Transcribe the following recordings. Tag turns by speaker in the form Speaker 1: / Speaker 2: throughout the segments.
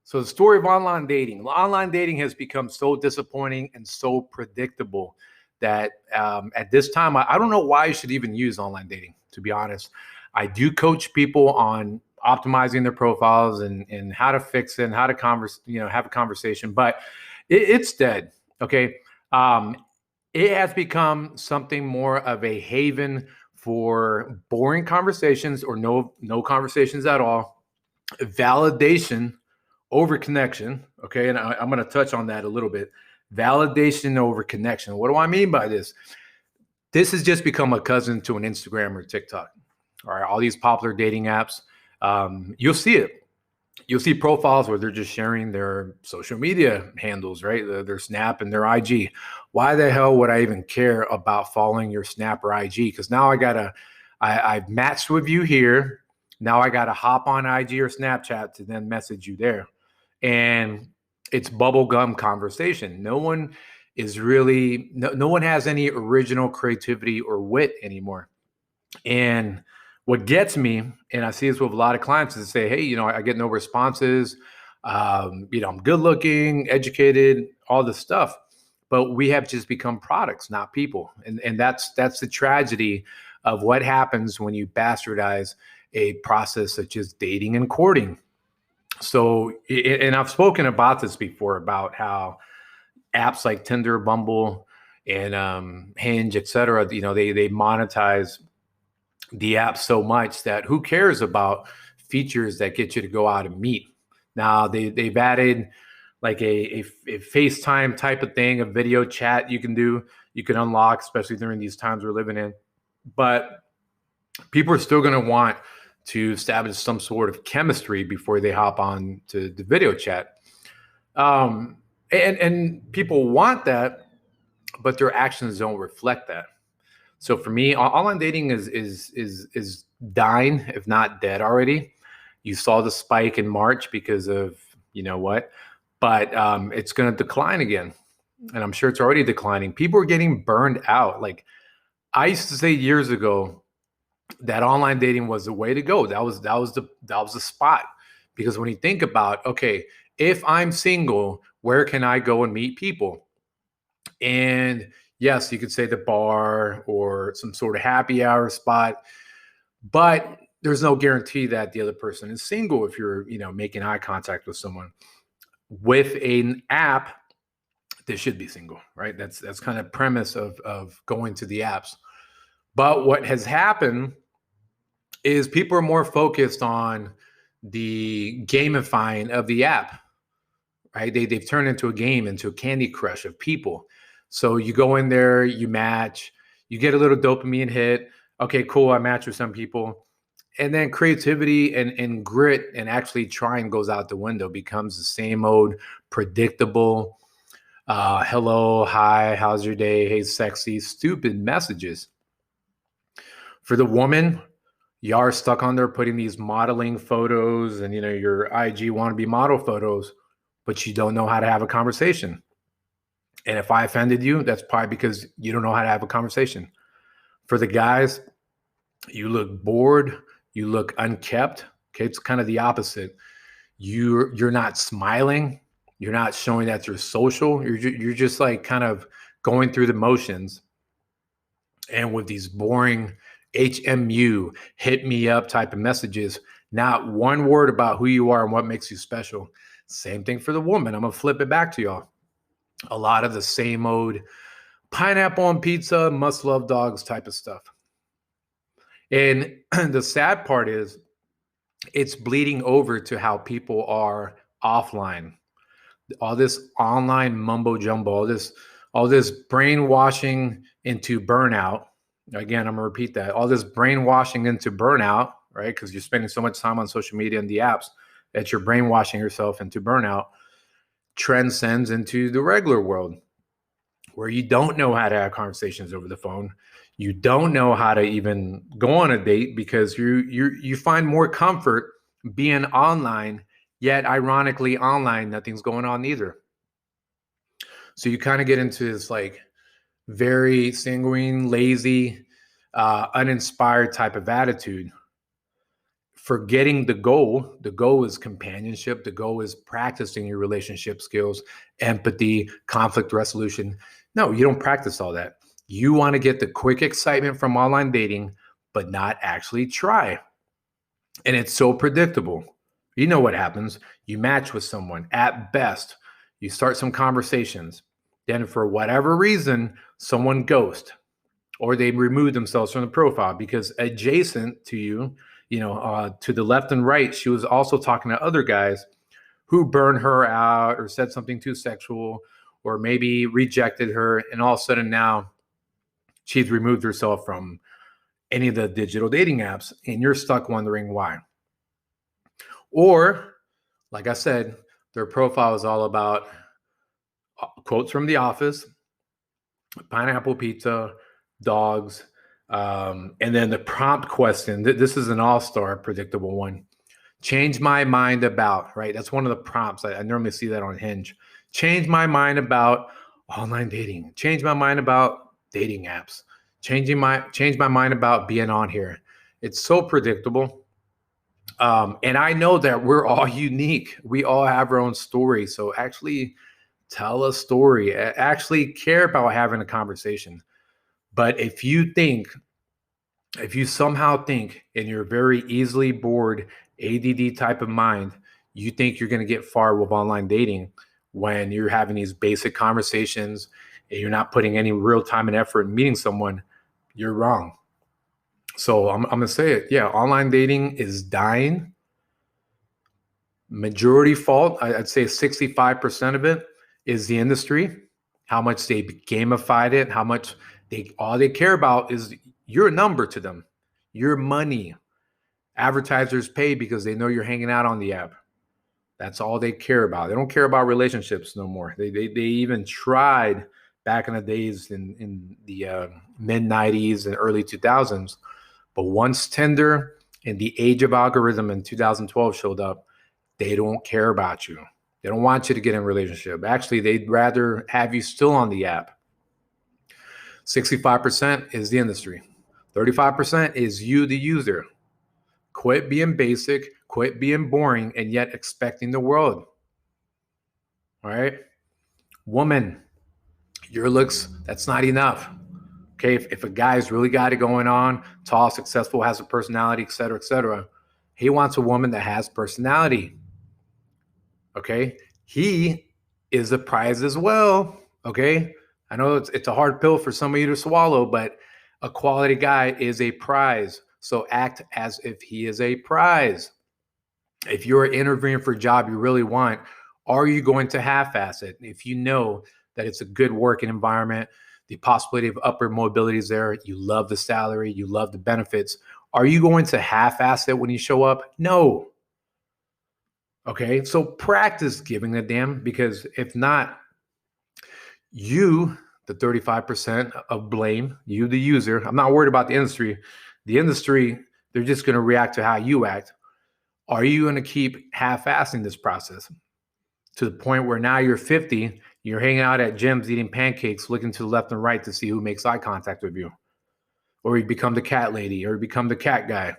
Speaker 1: So the story of online dating. Online dating has become so disappointing and so predictable that at this time, I don't know why you should even use online dating, to be honest. I do coach people on optimizing their profiles and how to fix it and how to have a conversation, but it's dead. Okay. Um, it has become something more of a haven for boring conversations or no conversations at all, validation over connection. Okay. And I'm going to touch on that a little bit. Validation over connection. What do I mean by this? This has just become a cousin to an Instagram or TikTok. All right. All these popular dating apps. You'll see it. You'll see profiles where they're just sharing their social media handles, right? Their Snap and their IG. Why the hell would I even care about following your Snap or IG? Because now I've matched with you here. Now I got to hop on IG or Snapchat to then message you there. And it's bubblegum conversation. No one has any original creativity or wit anymore. And what gets me, and I see this with a lot of clients, is say, hey, I get no responses. I'm good looking, educated, all this stuff. But we have just become products, not people. And that's the tragedy of what happens when you bastardize a process such as dating and courting. So, and I've spoken about this before, about how apps like Tinder, Bumble, and Hinge, et cetera, they monetize the app so much that who cares about features that get you to go out and meet. Now they've added like a FaceTime type of thing, a video chat you can unlock, especially during these times we're living in. But people are still going to want to establish some sort of chemistry before they hop on to the video chat. And people want that, but their actions don't reflect that. So for me, online dating is dying, if not dead already. You saw the spike in March because of what, but it's going to decline again, and I'm sure it's already declining. People are getting burned out. Like I used to say years ago that online dating was the way to go. That was the spot, because when you think about, okay, if I'm single, where can I go and meet people? And yes, you could say the bar or some sort of happy hour spot, but there's no guarantee that the other person is single if you're, making eye contact with someone. With an app, they should be single, right? That's kind of premise of going to the apps. But what has happened is people are more focused on the gamifying of the app, right? They've turned into a game, into a Candy Crush of people. So you go in there, you match, you get a little dopamine hit. Okay, cool, I match with some people. And then creativity and grit and actually trying goes out the window, becomes the same old predictable, hello, hi, how's your day? Hey, sexy, stupid messages. For the woman, you are stuck on there putting these modeling photos and, your IG wannabe model photos, but you don't know how to have a conversation. And if I offended you, that's probably because you don't know how to have a conversation. For the guys, you look bored, you look unkept. Okay, it's kind of the opposite. You're not smiling, you're not showing that you're social. You're just like kind of going through the motions. And with these boring HMU, hit me up type of messages, not one word about who you are and what makes you special. Same thing for the woman. I'm gonna flip it back to y'all. A lot of the same old pineapple on pizza, must love dogs type of stuff. And the sad part is it's bleeding over to how people are offline. All this online mumbo jumbo, all this brainwashing into burnout. Again, I'm gonna repeat that. All this brainwashing into burnout, right? Because you're spending so much time on social media and the apps that you're brainwashing yourself into burnout, transcends into the regular world, where you don't know how to have conversations over the phone. You don't know how to even go on a date because you find more comfort being online, yet ironically online, nothing's going on either. So you kind of get into this like very sanguine, lazy, uninspired type of attitude. forgetting the goal. The goal is companionship. The goal is practicing your relationship skills, empathy, conflict resolution. No, you don't practice all that. You want to get the quick excitement from online dating, but not actually try. And it's so predictable. You know what happens. You match with someone at best. You start some conversations. Then for whatever reason, someone ghosts or they remove themselves from the profile because adjacent to you, to the left and right, she was also talking to other guys who burned her out or said something too sexual or maybe rejected her. And all of a sudden now she's removed herself from any of the digital dating apps and you're stuck wondering why. Or, like I said, their profile is all about quotes from The Office, pineapple pizza, dogs, and then the prompt question. This is an all-star predictable one. Change my mind about, right? That's one of the prompts. I normally see that on Hinge. Change my mind about online dating. Change my mind about dating apps. Change my mind about being on here. It's so predictable. And I know that we're all unique. We all have our own story. So actually tell a story. Actually care about having a conversation. But if you somehow think in your very easily bored ADD type of mind, you think you're going to get far with online dating when you're having these basic conversations and you're not putting any real time and effort in meeting someone, you're wrong. So I'm going to say it. Yeah, online dating is dying. Majority fault, I'd say 65% of it is the industry, how much they gamified it, how much all they care about is your number to them, your money. Advertisers pay because they know you're hanging out on the app. That's all they care about. They don't care about relationships no more. They even tried back in the days in the mid 90s and early 2000s. But once Tinder and the age of algorithm in 2012 showed up, they don't care about you. They don't want you to get in a relationship. Actually, they'd rather have you still on the app. 65% is the industry. 35% is you, the user. Quit being basic, quit being boring, and yet expecting the world. All right? Woman, your looks, that's not enough. Okay, if a guy's really got it going on, tall, successful, has a personality, et cetera, he wants a woman that has personality. Okay, he is a prize as well. Okay, I know it's a hard pill for some of you to swallow, but a quality guy is a prize. So act as if he is a prize. If you're interviewing for a job you really want, are you going to half-ass it? If you know that it's a good working environment, the possibility of upward mobility is there, you love the salary, you love the benefits, are you going to half-ass it when you show up? No. Okay, so practice giving a damn, because if not, you, the 35% of blame, you, the user, I'm not worried about the industry. The industry, they're just going to react to how you act. Are you going to keep half-assing this process to the point where now you're 50, you're hanging out at gyms, eating pancakes, looking to the left and right to see who makes eye contact with you? Or you become the cat lady, or you become the cat guy.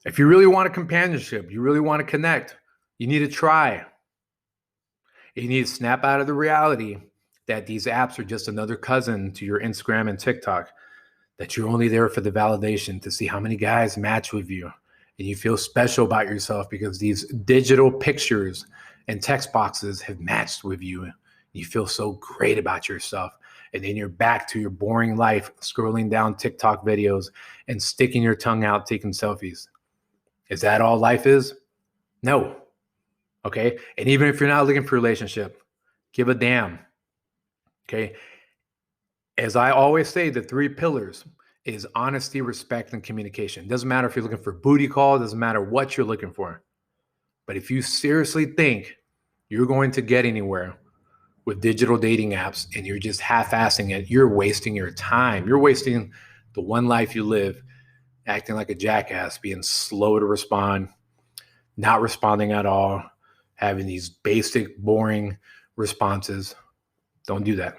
Speaker 1: If you really want a companionship, you really want to connect, you need to try. You need to snap out of the reality that these apps are just another cousin to your Instagram and TikTok, that you're only there for the validation to see how many guys match with you. And you feel special about yourself because these digital pictures and text boxes have matched with you. You feel so great about yourself. And then you're back to your boring life, scrolling down TikTok videos and sticking your tongue out, taking selfies. Is that all life is? No. Okay. And even if you're not looking for a relationship, give a damn. Okay. As I always say, the 3 pillars is honesty, respect, and communication. It doesn't matter if you're looking for booty call, it doesn't matter what you're looking for. But if you seriously think you're going to get anywhere with digital dating apps and you're just half-assing it, you're wasting your time. You're wasting the one life you live acting like a jackass, being slow to respond, not responding at all, having these basic, boring responses. Don't do that.